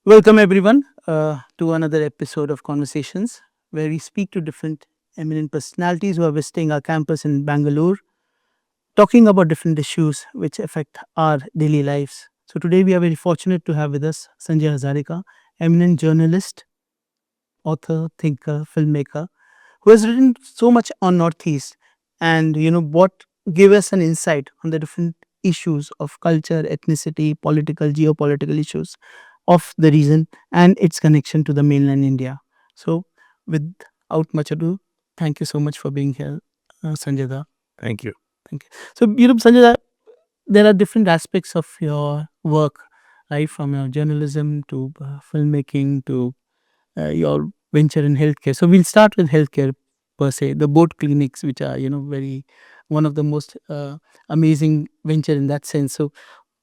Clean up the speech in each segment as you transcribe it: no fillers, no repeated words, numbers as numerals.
Welcome, everyone, to another episode of Conversations, where we speak to different eminent personalities who are visiting our campus in Bangalore, talking about different issues which affect our daily lives. So, today we are very fortunate to have with us Sanjoy Hazarika, eminent journalist, author, thinker, filmmaker, who has written so much on Northeast and what give us an insight on the different issues of culture, ethnicity, political, geopolitical issues of the region and its connection to the mainland India. So, without much ado, thank you so much for being here, Sanjay da. Thank you. Thank you. So, Sanjay da, there are different aspects of your work, right? From your journalism to filmmaking to your venture in healthcare. So we'll start with healthcare per se, the boat clinics, which are very one of the most amazing venture in that sense. So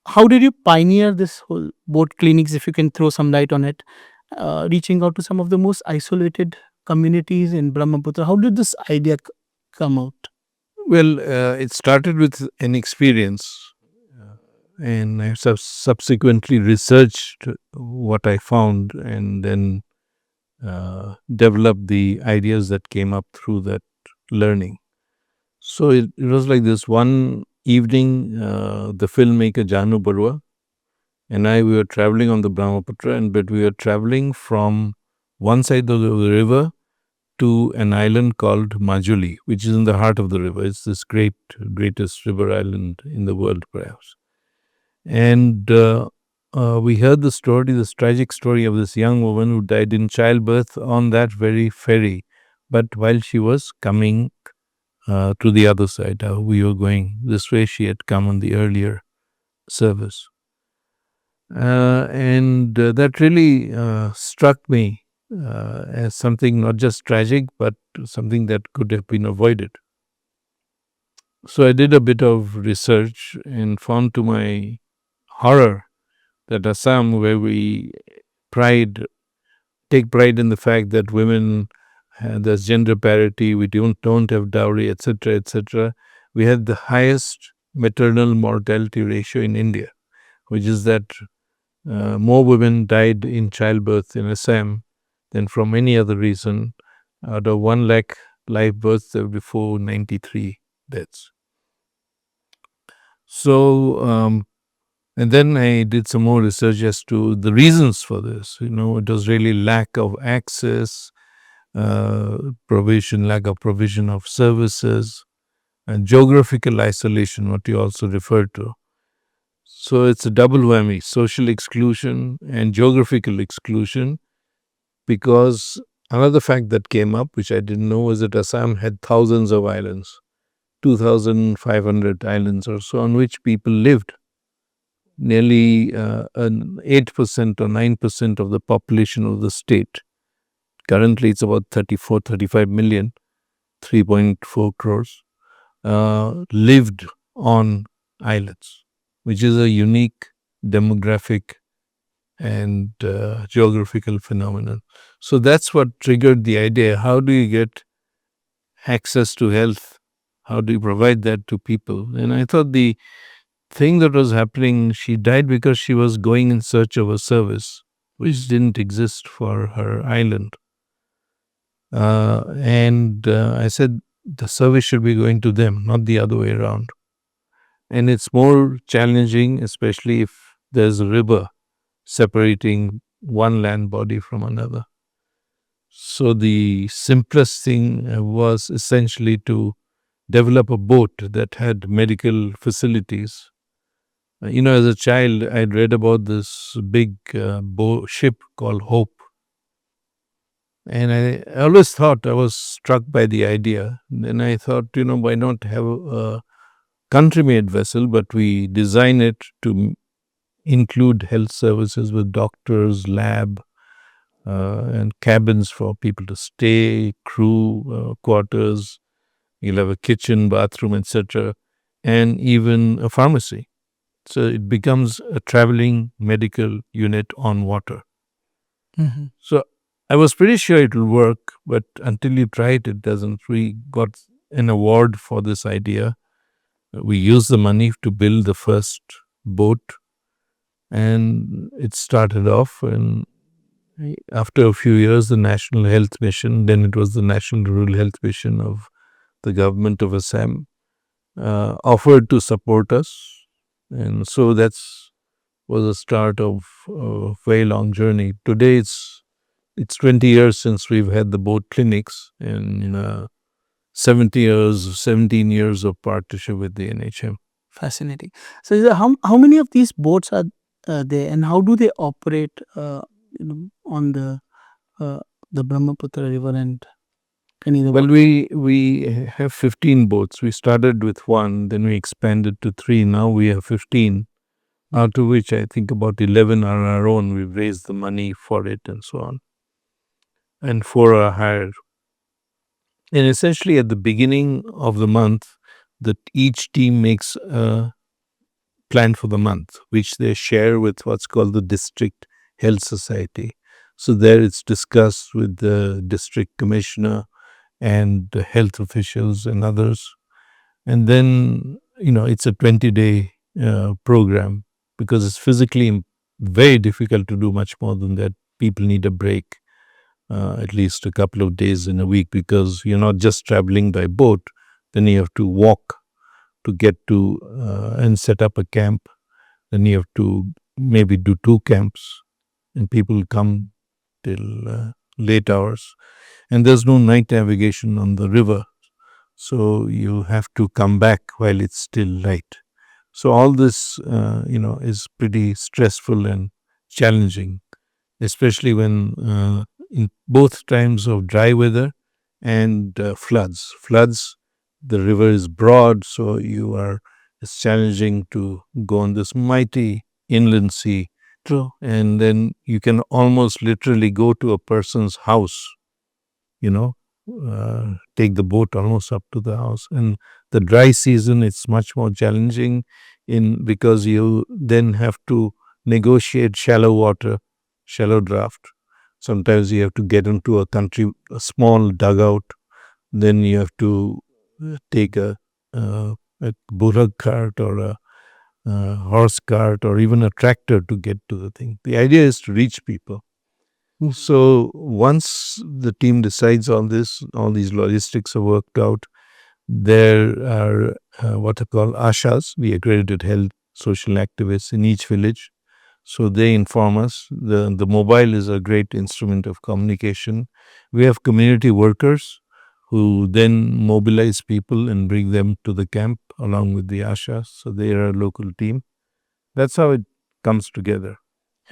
how did you pioneer this whole boat clinics? If you can throw some light on it, reaching out to some of the most isolated communities in Brahmaputra. How did this idea come out? Well, it started with an experience, and I subsequently researched what I found and then developed the ideas that came up through that learning. So it was like this one evening, the filmmaker Janu Barua and we were traveling on the Brahmaputra, but we were traveling from one side of the river to an island called Majuli, which is in the heart of the river. It's this greatest river island in the world, perhaps. And we heard the story, this tragic story of this young woman who died in childbirth on that very ferry. But while she was coming to the other side, we were going this way, she had come on the earlier service. And that really struck me as something not just tragic, but something that could have been avoided. So I did a bit of research and found to my horror that Assam, where we take pride in the fact that women, there's gender parity, we don't have dowry, etc., etc. We had the highest maternal mortality ratio in India, which is that more women died in childbirth in Assam than from any other reason. Out of 1 lakh live births, there were 493 deaths. So, and then I did some more research as to the reasons for this. It was really lack of access, lack of provision of services, and geographical isolation, what you also referred to. So it's a double whammy, social exclusion and geographical exclusion, because another fact that came up, which I didn't know, was that Assam had thousands of islands, 2,500 islands or so, on which people lived. Nearly 8% or 9% of the population of the state. Currently, it's about 35 million, 3.4 crores, lived on islands, which is a unique demographic and geographical phenomenon. So that's what triggered the idea. How do you get access to health? How do you provide that to people? And I thought the thing that was happening, she died because she was going in search of a service which didn't exist for her island. And I said the service should be going to them, not the other way around. And it's more challenging, especially if there's a river separating one land body from another. So the simplest thing was essentially to develop a boat that had medical facilities. As a child, I'd read about this big ship called Hope. And I always thought, I was struck by the idea. Then I thought, why not have a country-made vessel, but we design it to include health services with doctors, lab, and cabins for people to stay, crew quarters. You'll have a kitchen, bathroom, etc., and even a pharmacy. So it becomes a traveling medical unit on water. Mm-hmm. So I was pretty sure it will work, but until you try it, it doesn't. We got an award for this idea. We used the money to build the first boat, and it started off. And After a few years, the National Health Mission, then it was the National Rural Health Mission of the government of Assam, offered to support us. And so that's was the start of a very long journey. Today it's 20 years since we've had the boat clinics, and 70 years, 17 years of partnership with the NHM. Fascinating. So, how many of these boats are there, and how do they operate? On uh, the Brahmaputra River and any other. Well, we have 15 boats. We started with one, then we expanded to three. Now we have 15, out of which I think about 11 are our own. We've raised the money for it and so on, and four are hired. And essentially, at the beginning of the month, that each team makes a plan for the month, which they share with what's called the district health society. So there it's discussed with the district commissioner and the health officials and others. And then, it's a 20-day program, because it's physically very difficult to do much more than that. People need a break, at least a couple of days in a week, because you're not just traveling by boat, then you have to walk to get to and set up a camp. Then you have to maybe do two camps, and people come till late hours. And there's no night navigation on the river, so you have to come back while it's still light. So all this, is pretty stressful and challenging, especially when in both times of dry weather and floods. Floods, the river is broad, so it's challenging to go on this mighty inland sea. True. And then you can almost literally go to a person's house, you know, take the boat almost up to the house. And the dry season, it's much more challenging because you then have to negotiate shallow water, shallow draft. Sometimes you have to get into a small dugout. Then you have to take a bullock cart or a horse cart or even a tractor to get to the thing. The idea is to reach people. So once the team decides on this, all these logistics are worked out. There are what are called ashas, the accredited health social activists in each village. So they inform us. The mobile is a great instrument of communication. We have community workers who then mobilize people and bring them to the camp along with the ashas. So they are a local team. That's how it comes together.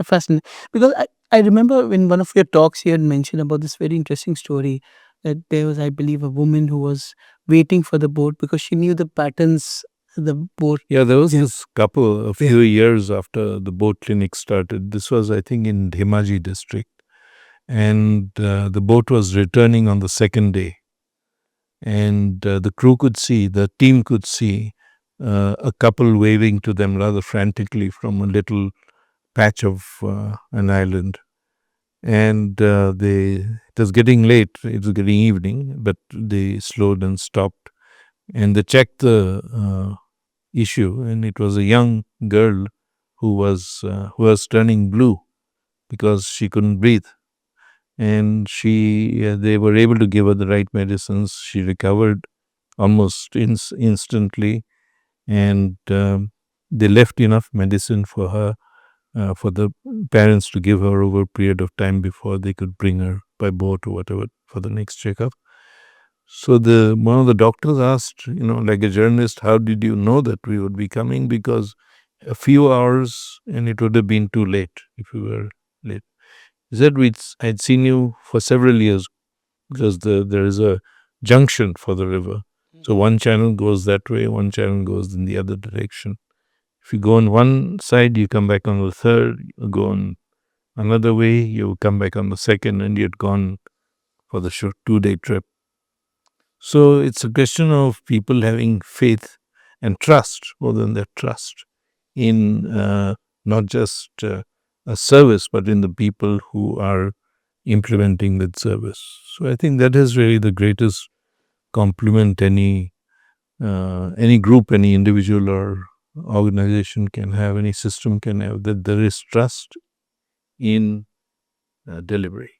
Fascinating. Because I remember in one of your talks you had mentioned about this very interesting story that there was, I believe, a woman who was waiting for the boat because she knew the patterns the boat. Yeah, there was this couple a few years after the boat clinic started. This was, I think, in Dhemaji district. And the boat was returning on the second day. And the team could see a couple waving to them rather frantically from a little patch of an island. And it was getting late, it was getting evening, but they slowed and stopped. And they checked the issue, and it was a young girl who was turning blue because she couldn't breathe. And they were able to give her the right medicines. She recovered almost instantly, and they left enough medicine for her, for the parents to give her over a period of time before they could bring her by boat or whatever for the next checkup. So one of the doctors asked, like a journalist, how did you know that we would be coming? Because a few hours and it would have been too late if we were late. He said, I'd seen you for several years because there is a junction for the river. So one channel goes that way, one channel goes in the other direction. If you go on one side, you come back on the third, you go on another way, you come back on the second, and you'd gone for the short 2-day trip. So it's a question of people having faith and trust, more than that, trust in not just a service, but in the people who are implementing that service. So I think that is really the greatest compliment any group, any individual or organization can have, any system can have, that there is trust in delivery.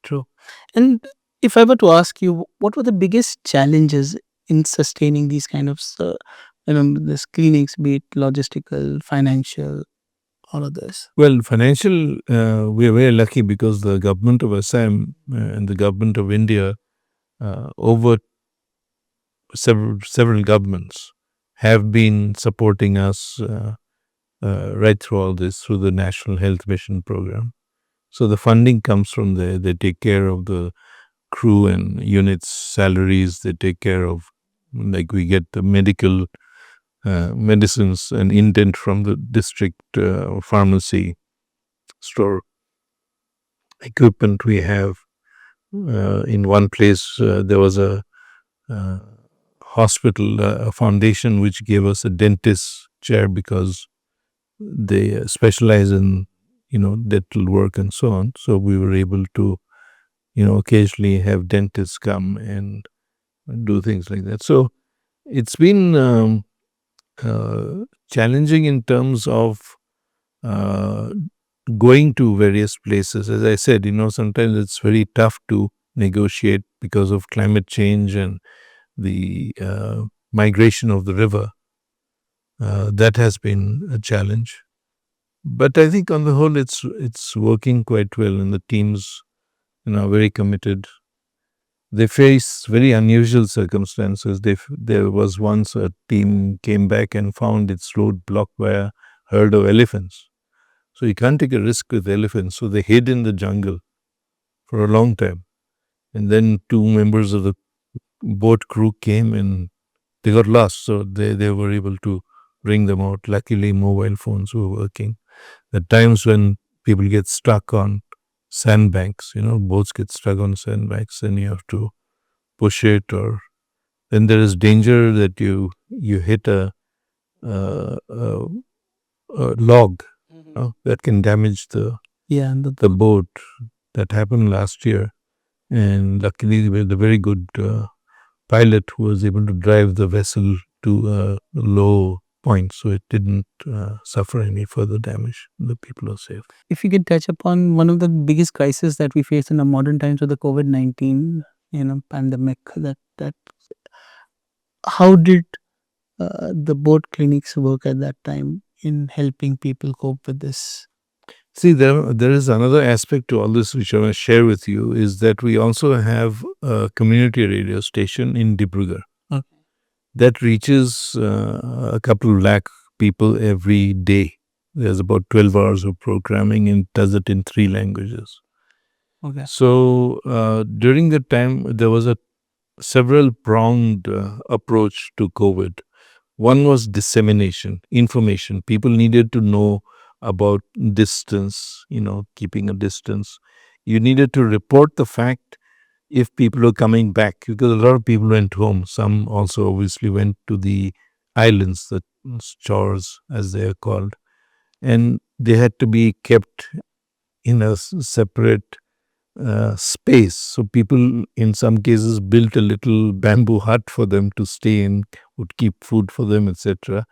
True. And if I were to ask you, what were the biggest challenges in sustaining these kind of, this clinics, be it logistical, financial, all of this? Well, financial, we are very lucky because the government of Assam and the government of India, over several governments, have been supporting us right through all this through the National Health Mission program. So the funding comes from there. They take care of the crew and units' salaries. They take care of, like, we get the medical medicines and indent from the district pharmacy store. Equipment we have. In one place, there was a hospital, a foundation which gave us a dentist chair because they specialize in, dental work and so on. So we were able to, occasionally have dentists come and do things like that. So it's been challenging in terms of uh, going to various places. As I said, sometimes it's very tough to negotiate because of climate change and the migration of the river. That has been a challenge. But I think on the whole, it's working quite well, and the teams, are very committed. They face very unusual circumstances. There was once a team came back and found its road blocked by a herd of elephants. So you can't take a risk with elephants. So they hid in the jungle for a long time. And then two members of the boat crew came and they got lost. So they were able to bring them out. Luckily, mobile phones were working. At times when people get stuck on sandbanks, boats get stuck on sandbanks, and you have to push it, or then there is danger that you hit uh, a, a log that can damage Yeah, and the boat. That happened last year, and luckily we had a very good pilot who was able to drive the vessel to a low point, so it didn't suffer any further damage. The people are safe. if you can touch upon one of the biggest crises that we face in the modern times with the COVID-19, pandemic, that how did the boat clinics work at that time in helping people cope with this? See, there is another aspect to all this which I want to share with you, is that we also have a community radio station in Dibrugarh Okay. that reaches a couple of lakh people every day. There's about 12 hours of programming and does it in 3 languages. Okay. So during that time, there was a several pronged approach to COVID. One was dissemination, information. People needed to know about distance, keeping a distance. You needed to report the fact if people are coming back, because a lot of people went home. Some also obviously went to the islands, the shores as they are called, and they had to be kept in a separate space. So people in some cases built a little bamboo hut for them to stay in, would keep food for them, etc.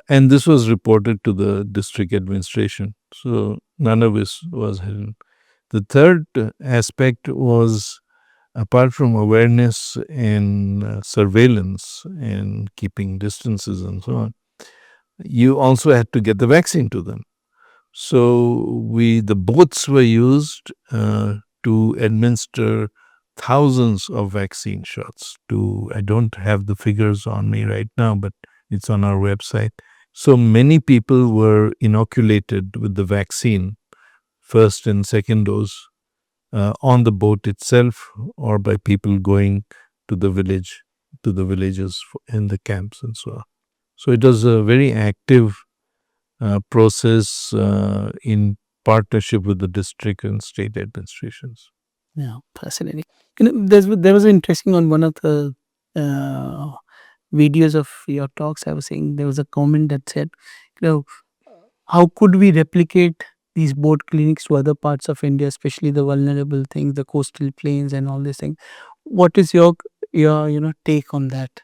And this was reported to the district administration. So none of this was hidden. The third aspect was, apart from awareness and surveillance and keeping distances and so on, you also had to get the vaccine to them. So the boats were used to administer thousands of vaccine shots. I don't have the figures on me right now, but it's on our website. So many people were inoculated with the vaccine, first and second dose, on the boat itself or by people going to the villages in the camps and so on. So it was a very active process in partnership with the district and state administrations. Yeah, fascinating. There was an interesting on one of the uh, videos of your talks. I was saying there was a comment that said, you know, how could we replicate these boat clinics to other parts of India, especially the vulnerable things, the coastal plains, and all these things? What is your take on that?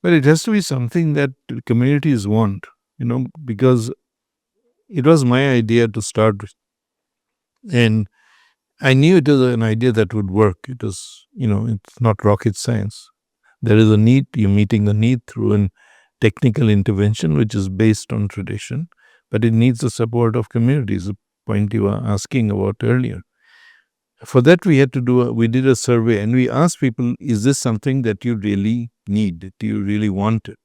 Well, it has to be something that communities want, because it was my idea to start with. And I knew it was an idea that would work. It was, it's not rocket science. There is a need, you're meeting the need through an technical intervention, which is based on tradition, but it needs the support of communities, the point you were asking about earlier. For that, we did a survey and we asked people, is this something that you really need? Do you really want it?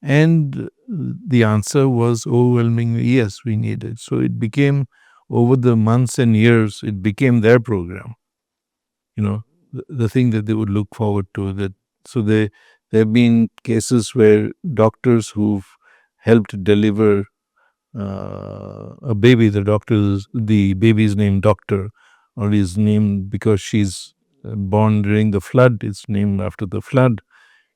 And the answer was overwhelmingly yes, we need it. So it became, over the months and years, it became their program, the thing that they would look forward to. So there have been cases where doctors who've helped deliver a baby, the baby's named Doctor, or is named because she's born during the flood, it's named after the flood.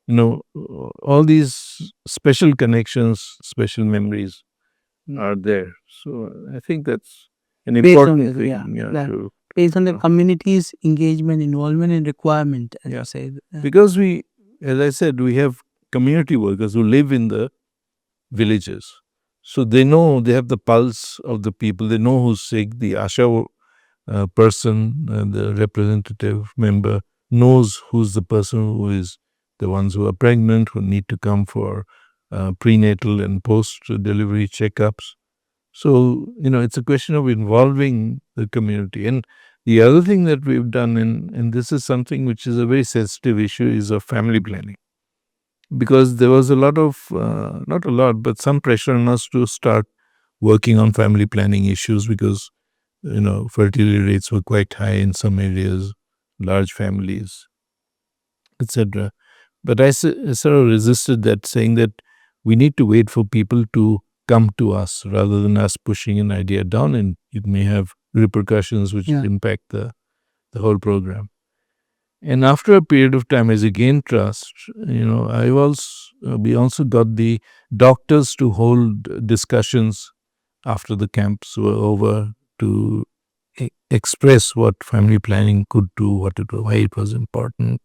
All these special connections, special memories are there. So I think that's an important thing. Based on the community's engagement, involvement, and requirement, as you say. Because as I said, we have community workers who live in the villages. So they have the pulse of the people. They know who's sick. The ASHA person, the representative member, knows who's the person who is the ones who are pregnant, who need to come for prenatal and post-delivery checkups. So, it's a question of involving the community. And the other thing that we've done, and this is something which is a very sensitive issue, is of family planning. Because there was a lot of, not a lot, but some pressure on us to start working on family planning issues because, fertility rates were quite high in some areas, large families, etc. But I sort of resisted that, saying that we need to wait for people to come to us rather than us pushing an idea down, and it may have repercussions which impact the whole program. And after a period of time, as you gain trust, we also got the doctors to hold discussions after the camps were over to express what family planning could do, why it was important.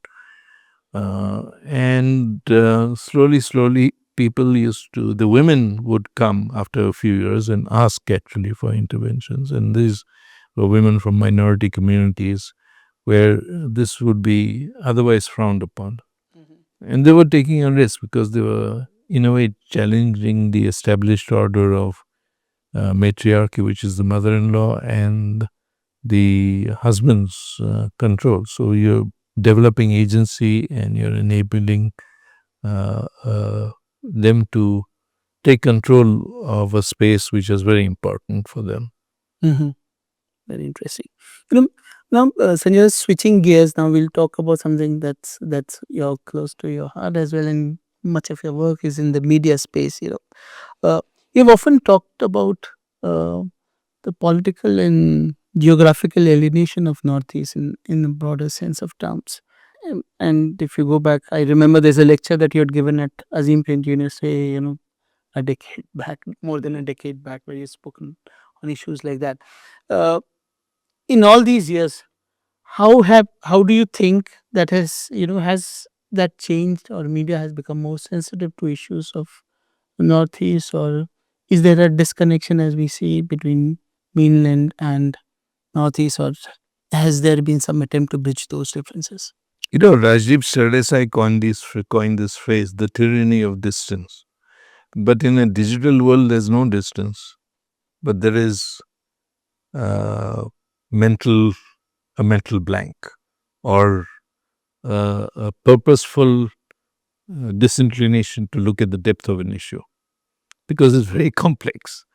And slowly, the women would come after a few years and ask actually for interventions. And these were women from minority communities where this would be otherwise frowned upon. And they were taking a risk because they were, in a way, challenging the established order of matriarchy, which is the mother-in-law and the husband's control. So you're developing agency and you're enabling them to take control of a space which is very important for them. Very interesting. Now, Sanjay, switching gears, now we'll talk about something that's close to your heart as well, and much of your work is in the media space. You've often talked about the political and geographical alienation of Northeast in a broader sense of terms. And if you go back, I remember there's a lecture that you had given at Azim Premji University, a decade back, more than a decade back, where you've spoken on issues like that. In all these years, how do you think that has that changed, or media has become more sensitive to issues of Northeast, or is there a disconnection as we see between mainland and Northeast, or has there been some attempt to bridge those differences? Rajiv Sardesai coined this phrase, the tyranny of distance. But in a digital world, there's no distance, but there is a mental blank, or a purposeful disinclination to look at the depth of an issue, because it's very complex.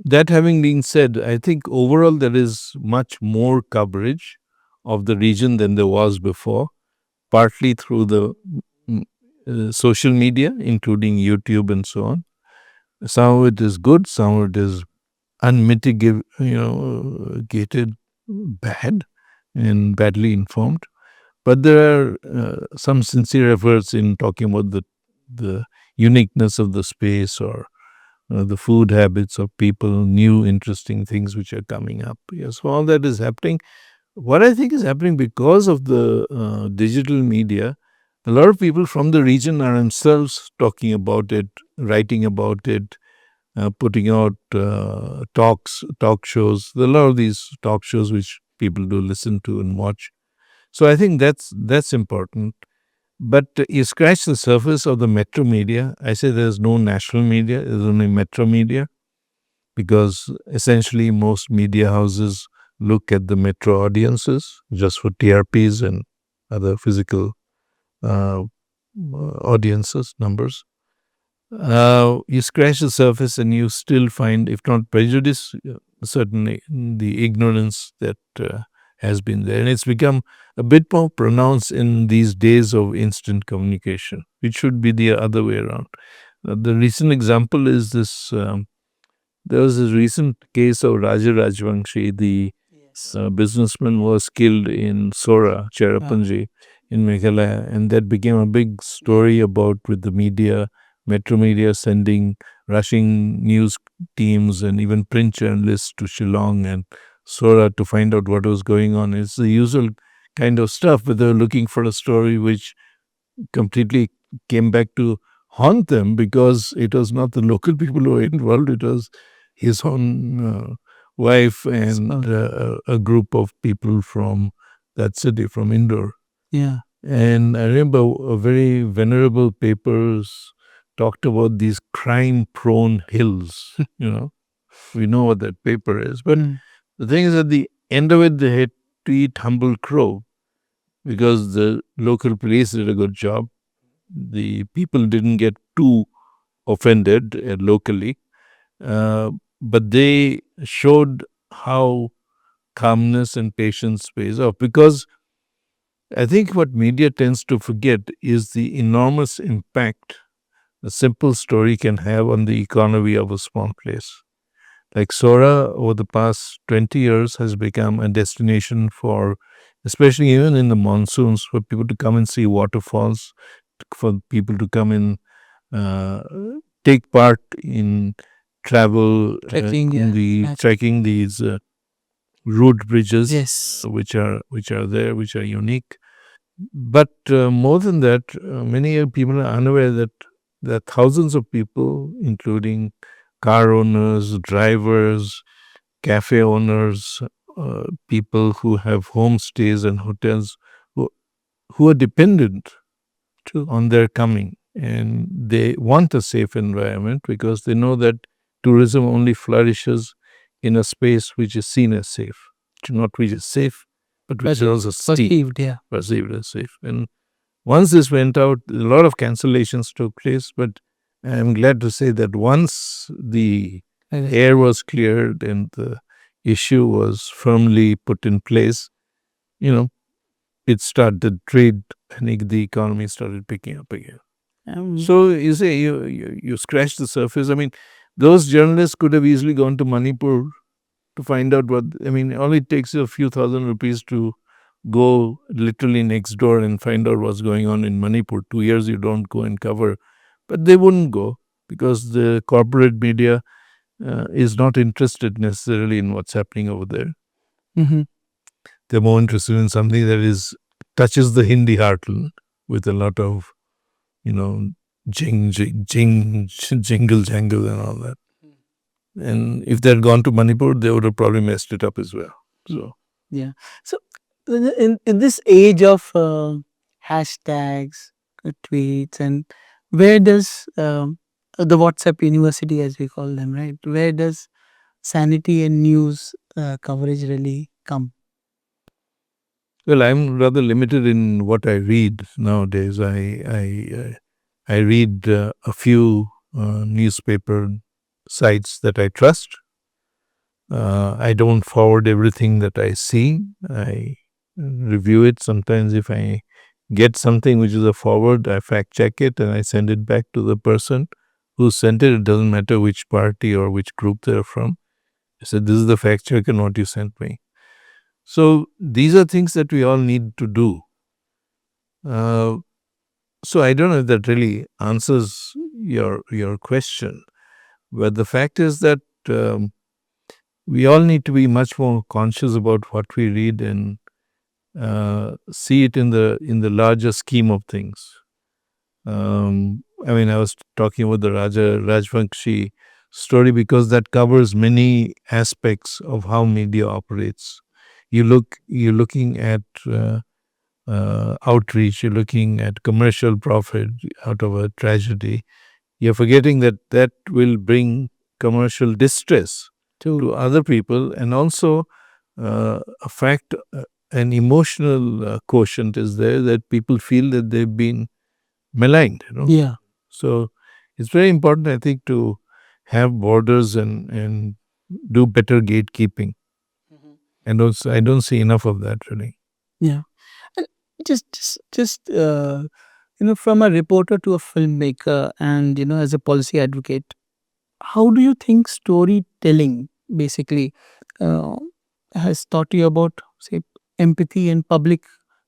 That having been said, I think overall there is much more coverage of the region than there was before, partly through the social media, including YouTube and so on. Some of it is good, some of it is unmitigated, bad and badly informed. But there are some sincere efforts in talking about the uniqueness of the space, or the food habits of people, new interesting things which are coming up. Yes, so all that is happening. What I think is happening because of the digital media, a lot of people from the region are themselves talking about it, writing about it, putting out talk shows. There are a lot of these talk shows which people to listen to and watch. So I think that's important. But you scratch the surface of the metro media. I say there's no national media, there's only metro media, because essentially most media houses look at the metro audiences just for TRPs and other physical uh, audiences numbers. You scratch the surface and you still find, if not prejudice, certainly the ignorance that has been there. And it's become a bit more pronounced in these days of instant communication. It should be the other way around. The recent example is this. There was a recent case of Raja Rajvangshi, the businessman was killed in Sora, Cherrapunji, in Meghalaya, and that became a big story about with the media, metro media sending rushing news teams and even print journalists to Shillong and Sora to find out what was going on. It's the usual kind of stuff, but they're looking for a story which completely came back to haunt them because it was not the local people who were involved, it was his own wife and a group of people from that city, from Indore. Yeah. And I remember a very venerable papers talked about these crime prone hills. We know what that paper is. But the thing is, at the end of it, they had to eat humble crow because the local police did a good job. The people didn't get too offended locally, but they showed how calmness and patience pays off. Because I think what media tends to forget is the enormous impact a simple story can have on the economy of a small place. Like Sora, over the past 20 years, has become a destination for, especially even in the monsoons, for people to come and see waterfalls, for people to come and uh, take part in travel, trekking these road bridges, which are there, which are unique. But more than that, many people are unaware that there are thousands of people, including car owners, drivers, cafe owners, people who have homestays and hotels, who, who are dependent on their coming. And they want a safe environment because they know that tourism only flourishes in a space which is seen as safe. Not which is safe, but which is also perceived as safe. And once this went out, a lot of cancellations took place. But I'm glad to say that once the air was cleared and the issue was firmly put in place, it started, trade and the economy started picking up again. So you say you scratch the surface. I mean, those journalists could have easily gone to Manipur to find out what. I mean, all it takes is a few thousand rupees to go literally next door and find out what's going on in Manipur. 2 years you don't go and cover, but they wouldn't go because the corporate media is not interested necessarily in what's happening over there. They're more interested in something that is touches the Hindi heartland with a lot of, jingle jangle and all that. And if they had gone to Manipur, they would have probably messed it up as well. So yeah. So in this age of hashtags, tweets, and where does the WhatsApp University, as we call them, right? Where does sanity and news coverage really come? well, I'm rather limited in what I read nowadays. I read a few newspaper sites that I trust. I don't forward everything that I see. I review it. Sometimes if I get something which is a forward, I fact check it and I send it back to the person who sent it. It doesn't matter which party or which group they're from. I said, this is the fact check and what you sent me. So these are things that we all need to do. So I don't know if that really answers your question, but the fact is that we all need to be much more conscious about what we read and see it in the larger scheme of things. I mean, I was talking about the Raja Rajvangshi story because that covers many aspects of how media operates. You're looking at outreach. You're looking at commercial profit out of a tragedy. You're forgetting that that will bring commercial distress to other people, and also a fact, an emotional quotient is there that people feel that they've been maligned. Yeah. So it's very important, I think, to have borders and do better gatekeeping. And also, I don't see enough of that really. Yeah. And just from a reporter to a filmmaker, and as a policy advocate, how do you think storytelling basically uh, has taught you about, say, empathy and public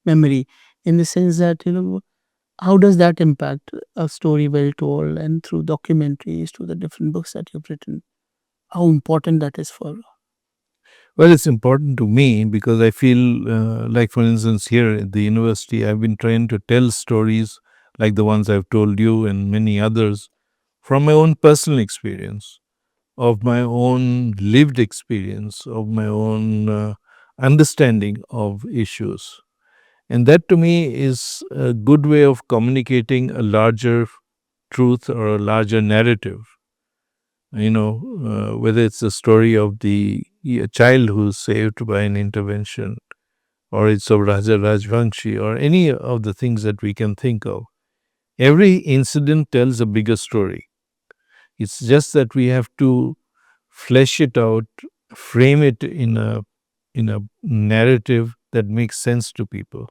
memory, in the sense that how does that impact a story well told, and through documentaries, to the different books that you've written, how important that is for. Well, it's important to me because I feel, like, for instance, here at the university, I've been trying to tell stories like the ones I've told you and many others from my own personal experience, of my own lived experience, of my own understanding of issues. And that to me is a good way of communicating a larger truth or a larger narrative. Whether it's the story of the a child who's saved by an intervention, or it's of Raja Rajvanshi, or any of the things that we can think of. Every incident tells a bigger story. It's just that we have to flesh it out, frame it in a narrative that makes sense to people.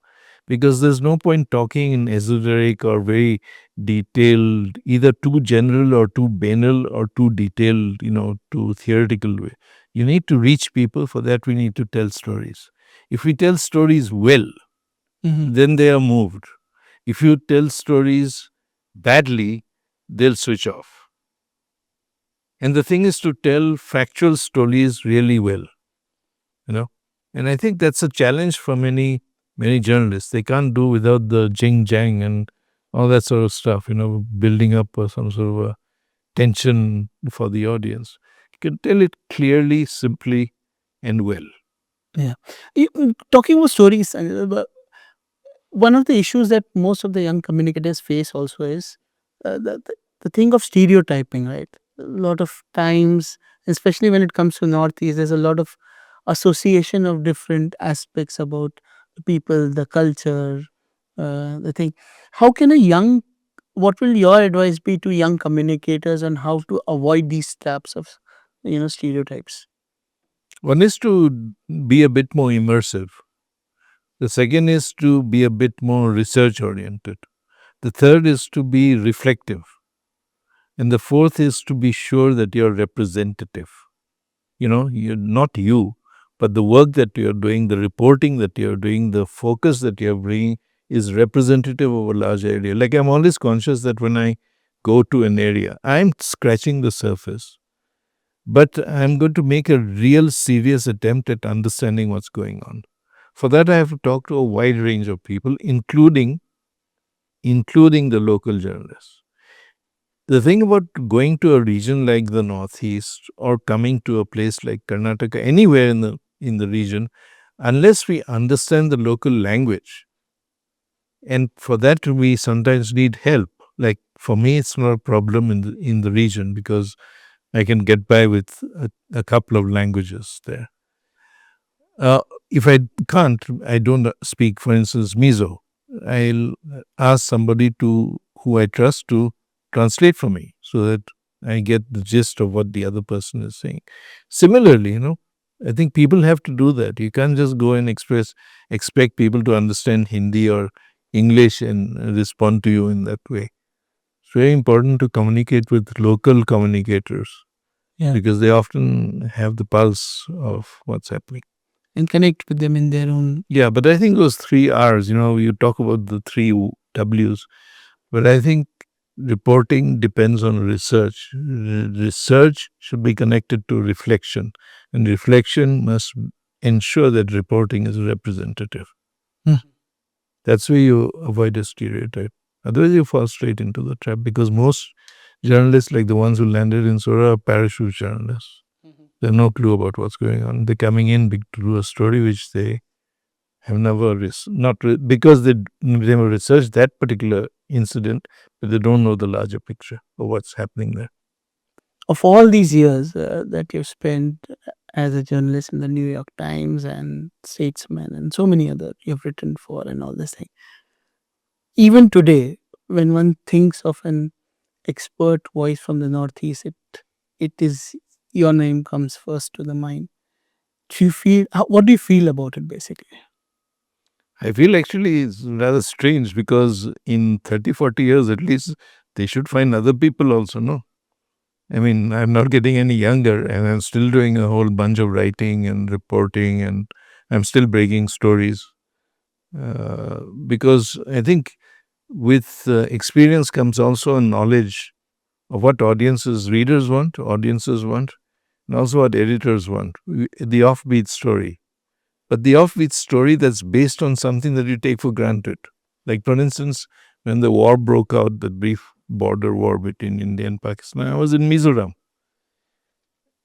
Because there's no point talking in esoteric or very detailed, either too general or too banal or too detailed, too theoretical way. You need to reach people. For that, we need to tell stories. If we tell stories well, then they are moved. If you tell stories badly, they'll switch off. And the thing is to tell factual stories really well, you know. And I think that's a challenge for many journalists. They can't do without the jing jang and all that sort of stuff, building up some sort of a tension for the audience. You can tell it clearly, simply, and well. Yeah. Talking about stories, one of the issues that most of the young communicators face also is the thing of stereotyping, right? A lot of times, especially when it comes to Northeast, there's a lot of association of different aspects about the people, the culture, the thing. How can a young, what will your advice be to young communicators on how to avoid these traps of, stereotypes? One is to be a bit more immersive. The second is to be a bit more research oriented. The third is to be reflective. And the fourth is to be sure that you're representative. You're not you, but the work that you're doing, the reporting that you're doing, the focus that you're bringing is representative of a large area. Like, I'm always conscious that when I go to an area, I'm scratching the surface, but I'm going to make a real serious attempt at understanding what's going on. For that, I have to talk to a wide range of people, including the local journalists. The thing about going to a region like the Northeast, or coming to a place like Karnataka, anywhere in the region, unless we understand the local language, and for that we sometimes need help. Like, for me, it's not a problem in the region because I can get by with a couple of languages there. If I can't, I don't speak, for instance, Mizo. I'll ask somebody who I trust to translate for me so that I get the gist of what the other person is saying. Similarly, I think people have to do that. You can't just go and expect people to understand Hindi or English and respond to you in that way. It's very important to communicate with local communicators, Yeah. because they often have the pulse of what's happening. And connect with them in their own. Yeah, but I think those three R's, you talk about the three W's, but I think reporting depends on research. Research should be connected to reflection, and reflection must ensure that reporting is representative. Hmm. That's where you avoid a stereotype. Otherwise, you fall straight into the trap, because most journalists, like the ones who landed in Sora, are parachute journalists. They have no clue about what's going on. They're coming in to do a story which they have never because they never researched that particular incident, but they don't know the larger picture of what's happening there. Of all these years that you've spent as a journalist in the New York Times and Statesman and so many other you've written for and all this thing, even today, when one thinks of an expert voice from the Northeast, it is your name comes first to the mind. Do you feel? What do you feel about it, basically? I feel actually it's rather strange because in 30, 40 years at least, they should find other people also, no? I mean, I'm not getting any younger and I'm still doing a whole bunch of writing and reporting and I'm still breaking stories. Because I think with experience comes also a knowledge of what audiences want, and also what editors want. The offbeat story. But the offbeat story that's based on something that you take for granted. Like, for instance, when the war broke out, the brief border war between India and Pakistan, I was in Mizoram.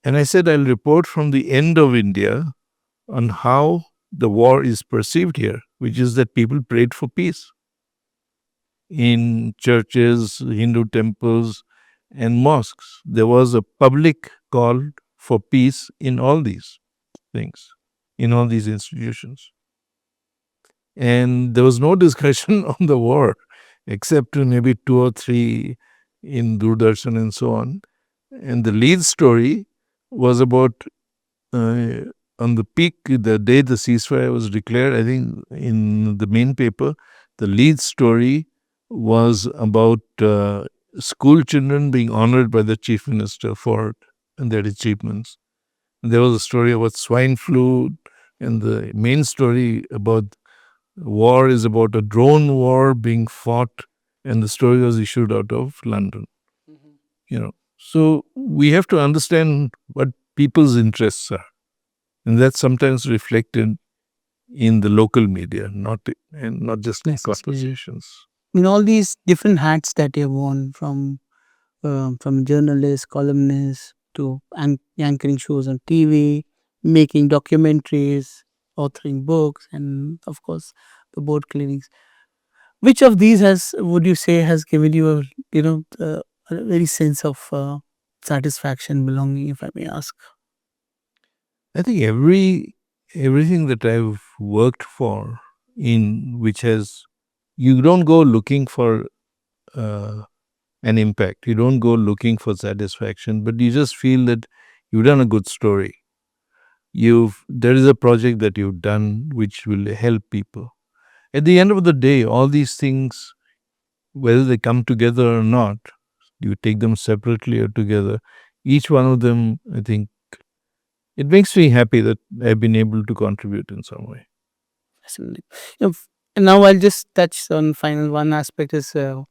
And I said, I'll report from the end of India on how the war is perceived here, which is that people prayed for peace in churches, Hindu temples, and mosques. There was a public call for peace in all these things, in all these institutions. And there was no discussion on the war, except to maybe two or three in Doordarshan and so on. And the lead story was about uh, on the peak, the day the ceasefire was declared, I think in the main paper, the lead story was about school children being honored by the chief minister for their achievements. And there was a story about swine flu, and the main story about war is about a drone war being fought, and the story was issued out of London. So we have to understand what people's interests are, and that's sometimes reflected in the local media, not just Necessarily. conversations. In all these different hats that you've worn, from journalist, columnist to anchoring shows on TV, making documentaries, authoring books, and of course the board cleanings. Which of these has would you say has given you a very sense of satisfaction, belonging, if I may ask? I think everything that I've worked for, in which has, you don't go looking for uh, an impact, you don't go looking for satisfaction, but you just feel that you've done a good story. There is a project that you've done which will help people. At the end of the day, all these things, whether they come together or not, you take them separately or together, each one of them, I think, it makes me happy that I've been able to contribute in some way. Fascinating. And now I'll just touch on final one aspect is you're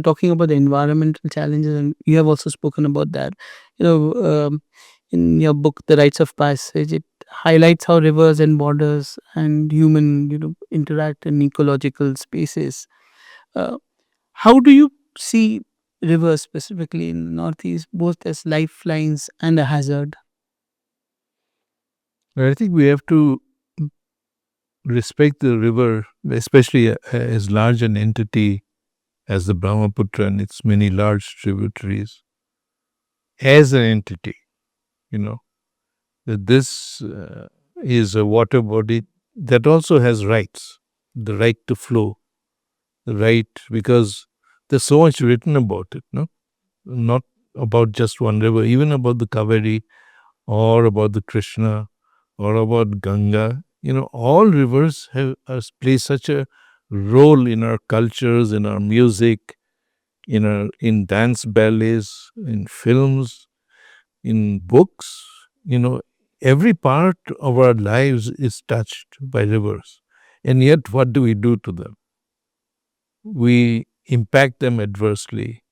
talking about the environmental challenges, and you have also spoken about that. You know, in your book, The Rites of Passage, it highlights how rivers and borders and human, interact in ecological spaces. Uh, how do you see rivers specifically in the Northeast, both as lifelines and a hazard? I think we have to respect the river, especially as large an entity as the Brahmaputra and its many large tributaries, as an entity, you know, that this is a water body that also has rights, the right to flow, the right, because there's so much written about it, no? Not about just one river, even about the Kaveri or about the Krishna or about Ganga. All rivers play such a role in our cultures, in our music, in dance ballets, in films, in books. Every part of our lives is touched by rivers. And yet, what do we do to them? We impact them adversely.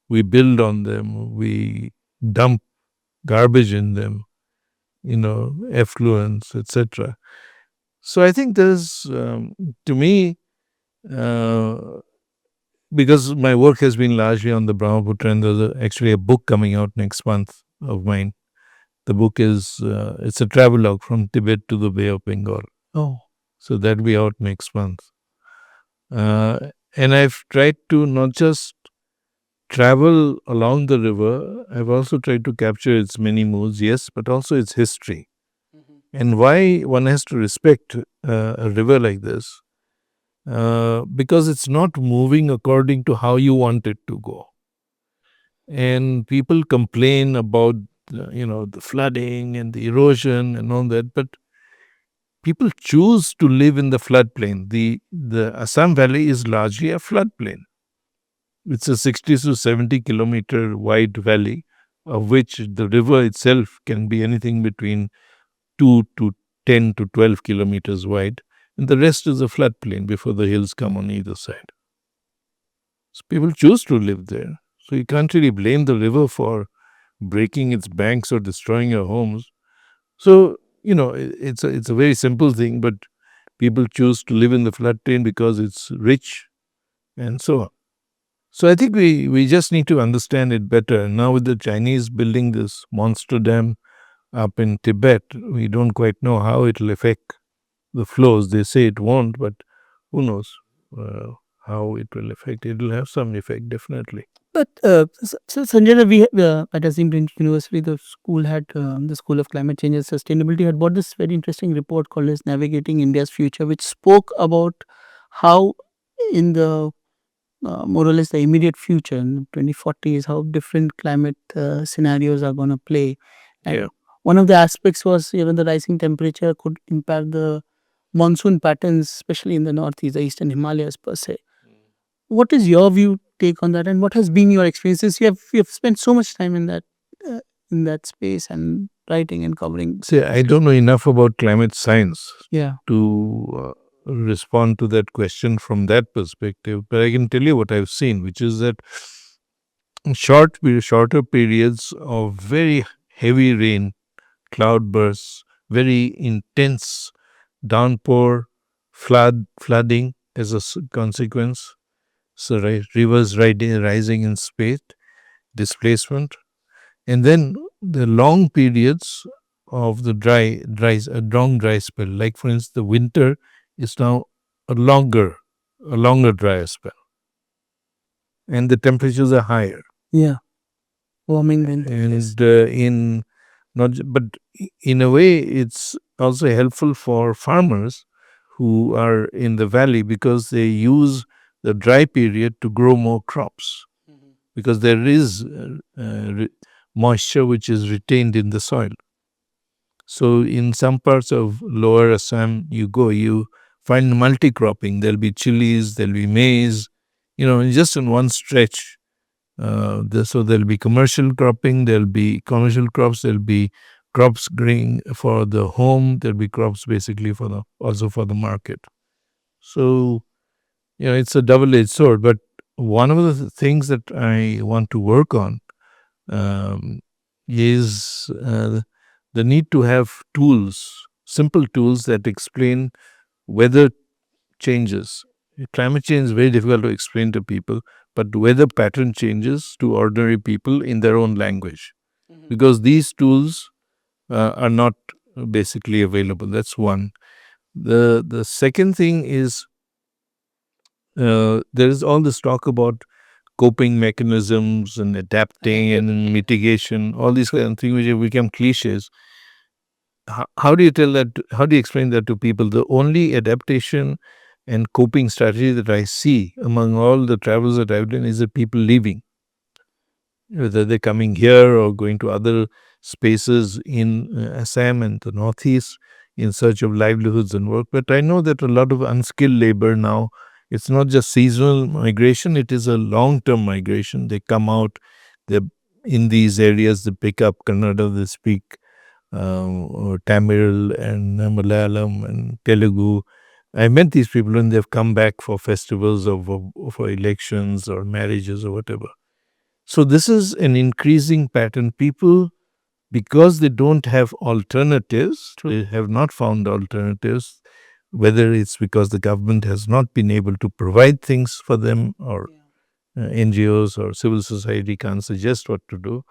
We build on them. We dump garbage in them, effluents, etc. So I think there's, to me, uh, because my work has been largely on the Brahmaputra, and there's actually a book coming out next month of mine The book is it's a travelogue from Tibet to the Bay of Bengal. Oh. So that'll be out next month. And I've tried to not just travel along the river, I've also tried to capture its many moods, yes, but also its history. And why one has to respect a river like this, because it's not moving according to how you want it to go. And people complain about the flooding and the erosion and all that, but people choose to live in the floodplain. The Assam Valley is largely a floodplain. It's a 60 to 70-kilometer wide valley, of which the river itself can be anything between 2 to 10 to 12 kilometers wide, and the rest is a floodplain before the hills come on either side. So people choose to live there. So you can't really blame the river for breaking its banks or destroying your homes. So, it's a very simple thing, but people choose to live in the floodplain because it's rich and so on. So I think we just need to understand it better. Now with the Chinese building this monster dam up in Tibet, we don't quite know how it will affect the flows. They say it won't, but who knows how it will affect. It will have some effect, definitely. But so Sanjay, we at Azim Premji University, the school had the School of Climate Change and Sustainability had bought this very interesting report called as Navigating India's Future, which spoke about how in the more or less the immediate future in 2040s, how different climate scenarios are going to play. And Yeah. one of the aspects was even the rising temperature could impact the monsoon patterns, especially in the northeast, the eastern Himalayas per se. What is your view take on that, and what has been your experiences? You have spent so much time uh, in that space and writing and covering. See, I don't know enough about climate science Yeah. to respond to that question from that perspective, but I can tell you what I've seen, which is that shorter periods of very heavy rain, cloudbursts, very intense downpour, flooding as a consequence. So rivers rising in space, displacement, and then the long periods of the a long dry spell. Like for instance, the winter is now a longer, a longer dry spell, and the temperatures are higher. Yeah. Warming wind. And in not, but in a way, it's also helpful for farmers who are in the valley because they use the dry period to grow more crops because there is moisture which is retained in the soil. So in some parts of lower Assam, you find multi-cropping. There'll be chilies, there'll be maize, just in one stretch. So there'll be commercial cropping, there'll be commercial crops, there'll be crops growing for the home, there'll be crops basically also for the market. So, it's a double-edged sword. But one of the things that I want to work on is the need to have tools, simple tools that explain weather changes. Climate change is very difficult to explain to people, but weather pattern changes to ordinary people in their own language. Because these tools are not basically available. That's one. The second thing is there is all this talk about coping mechanisms and adapting and mitigation, all these kind of things which have become cliches. How do you tell that? How do you explain that to people? The only adaptation and coping strategy that I see among all the travels that I've done is that people leaving, whether they're coming here or going to other spaces in Assam and the Northeast in search of livelihoods and work. But I know that a lot of unskilled labor now, it's not just seasonal migration, it is a long-term migration. They come out, they're in these areas, they pick up Kannada, they speak or Tamil and Malayalam and Telugu. I met these people and they've come back for festivals or for elections or marriages or whatever. So this is an increasing pattern. People, because they don't have alternatives, they have not found alternatives, whether it's because the government has not been able to provide things for them or NGOs or civil society can't suggest what to do.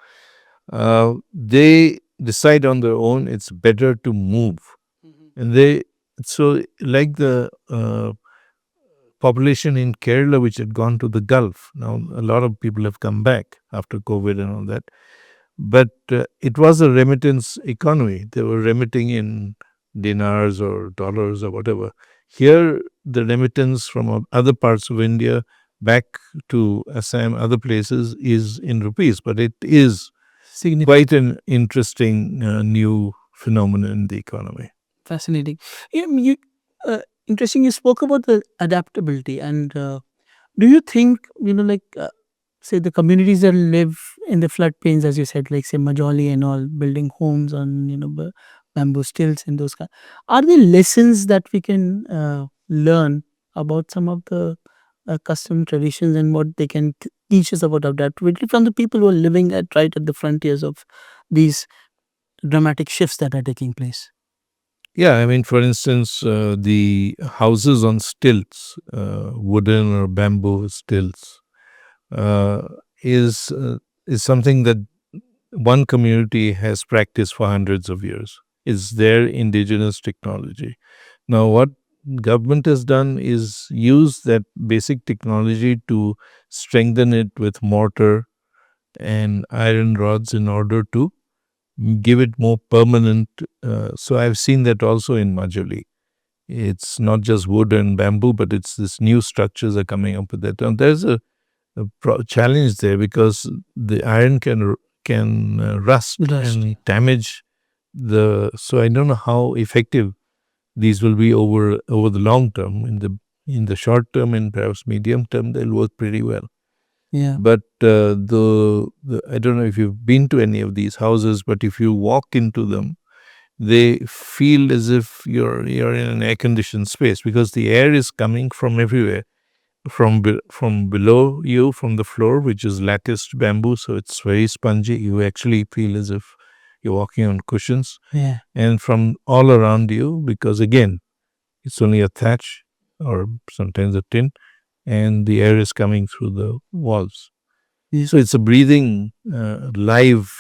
decide on their own, it's better to move. And they, so like the population in Kerala, which had gone to the Gulf. Now, a lot of people have come back after COVID and all that. But it was a remittance economy. They were remitting in dinars or dollars or whatever. Here, the remittance from other parts of India back to Assam, other places, is in rupees. But it is quite an interesting new phenomenon in the economy. Fascinating. Interesting. You spoke about the adaptability, and do you think, like, say the communities that live in the floodplains, as you said, like say Majoli and all, building homes on bamboo stilts and those kind, are there lessons that we can learn about some of the custom traditions and what they can teach us about adaptability from the people who are living right at the frontiers of these dramatic shifts that are taking place? Yeah, I mean, for instance, the houses on stilts, wooden or bamboo stilts, uh, is uh, is something that one community has practiced for hundreds of years. It's their indigenous technology. Now, what government has done is use that basic technology to strengthen it with mortar and iron rods in order to give it more permanent. So I've seen that also in Majuli. It's not just wood and bamboo, but it's this new structures are coming up with that. And there's a challenge there because the iron can rust and damage the. So I don't know how effective these will be over the long term. In the short term and perhaps medium term, they'll work pretty well. Yeah. But the I don't know if you've been to any of these houses, but if you walk into them, they feel as if you're in an air conditioned space because the air is coming from everywhere, from below you, from the floor, which is latticed bamboo, so it's very spongy. You actually feel as if you're walking on cushions. Yeah. And from all around you, because again, it's only a thatch or sometimes a tin, and the air is coming through the walls. Yeah. So it's a breathing, live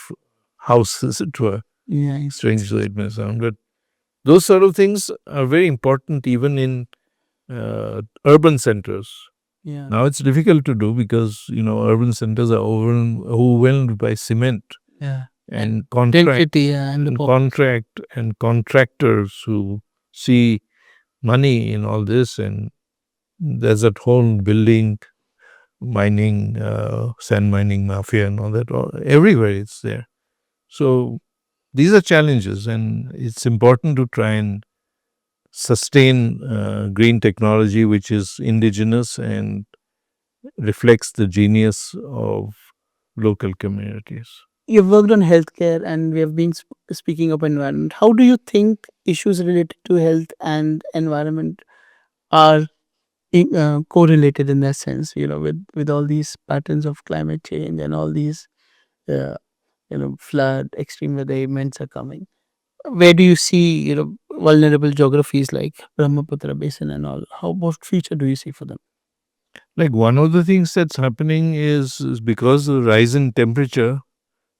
house, as it were. Yeah. Strange though it may sound, but those sort of things are very important even in urban centers. Yeah. Now it's difficult to do because urban centers are overwhelmed by cement Yeah. and contract Density, yeah, and the and pop. contract and contractors who see money in all this, and there's that whole building mining, sand mining mafia and all that. Everywhere it's there. So these are challenges, and it's important to try and sustain green technology, which is indigenous and reflects the genius of local communities. You've worked on healthcare, and we have been speaking of environment. How do you think issues related to health and environment are correlated in that sense? With all these patterns of climate change and all these, uh, flood, extreme weather events are coming. Where do you see, vulnerable geographies like Brahmaputra basin and all? What future do you see for them? Like one of the things that's happening is because of the rise in temperature,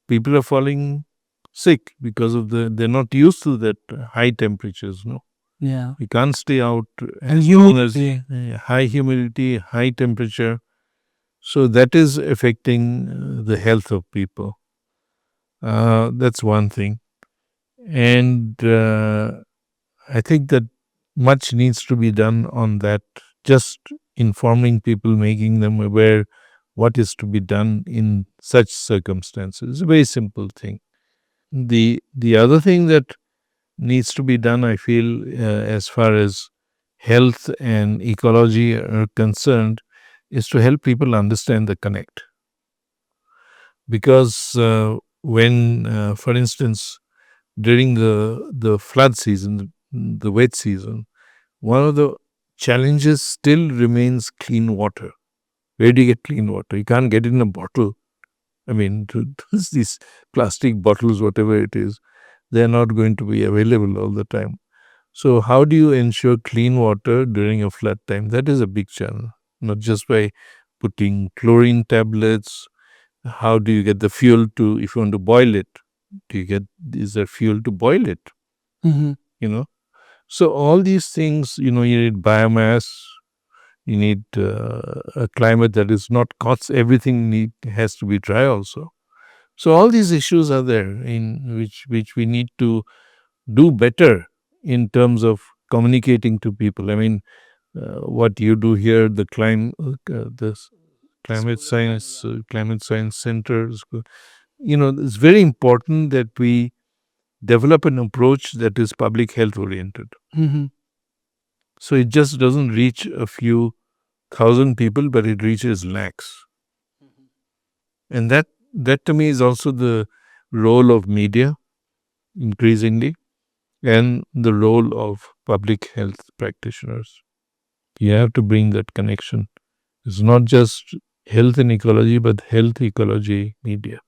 people are falling sick because of they're not used to that high temperatures. No, Yeah. we can't stay out And as long as high humidity, high temperature. So that is affecting the health of people. That's one thing. And I think that much needs to be done on that, just informing people, making them aware what is to be done in such circumstances. It's a very simple thing. The other thing that needs to be done, I feel, as far as health and ecology are concerned, is to help people understand the connect. Because when, for instance, during the flood season, the wet season, one of the challenges still remains clean water. Where do you get clean water? You can't get it in a bottle. I mean, these plastic bottles, whatever it is, they're not going to be available all the time. So, how do you ensure clean water during a flood time? That is a big challenge. Not just by putting chlorine tablets. How do you get the fuel to, if you want to boil it? Do you get, is there fuel to boil it? Mhm. You know, so all these things, you need biomass, you need a climate that is not constant. Everything has to be dry also. So all these issues are there in which we need to do better in terms of communicating to people. I mean, what you do here, the climate science centers. It's very important that we develop an approach that is public health oriented. Mhm. So it just doesn't reach a few thousand people, but it reaches lakhs. And that to me is also the role of media increasingly, and the role of public health practitioners. You have to bring that connection. It's not just health and ecology, but health, ecology, media.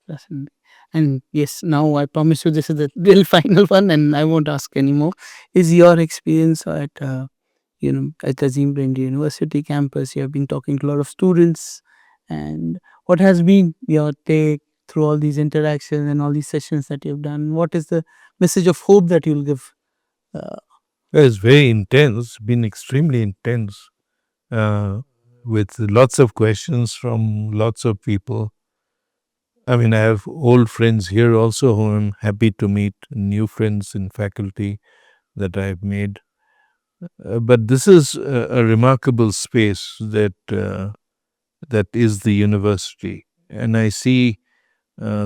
Fascinating. And yes, now I promise you this is the real final one, and I won't ask anymore. Is your experience at at Azim Premji University campus? You have been talking to a lot of students, and what has been your take through all these interactions and all these sessions that you've done? What is the message of hope that you'll give? Uh, It's very intense, been extremely intense, uh, with lots of questions from lots of people. I mean, I have old friends here also who I'm happy to meet, new friends in faculty that I've made. But this is a remarkable space that is the university. And I see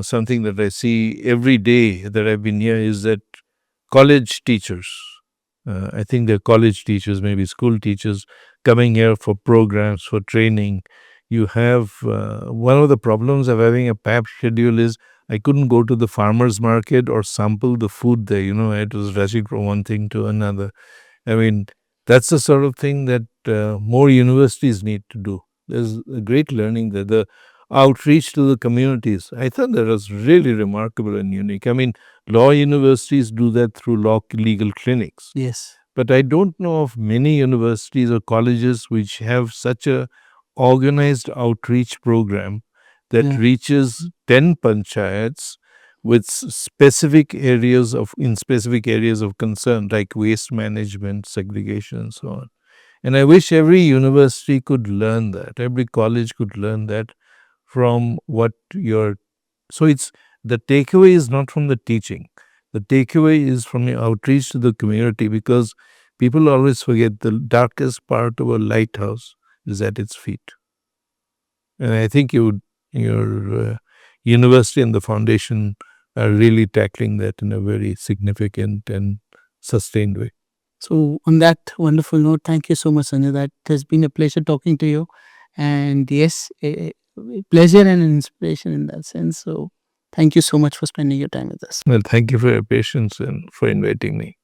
something that I see every day that I've been here is that college teachers, I think they're college teachers, maybe school teachers, coming here for programs, for training. You have one of the problems of having a PAP schedule is I couldn't go to the farmer's market or sample the food there. I was rushing from one thing to another. I mean, that's the sort of thing that more universities need to do. There's a great learning there. The outreach to the communities, I thought that was really remarkable and unique. I mean, law universities do that through law legal clinics. yes. But I don't know of many universities or colleges which have such a organized outreach program that Yeah. reaches 10 panchayats with specific areas of concern like waste management, segregation, and so on. And I wish every university could learn that, every college could learn that from what you're. So it's the takeaway is not from the teaching. The takeaway is from your outreach to the community, because people always forget the darkest part of a lighthouse is at its feet. And I think your university and the foundation are really tackling that in a very significant and sustained way. So, on that wonderful note, thank you so much, Sanjay. That has been a pleasure talking to you. And yes, a pleasure and an inspiration in that sense. So, thank you so much for spending your time with us. Well, thank you for your patience and for inviting me.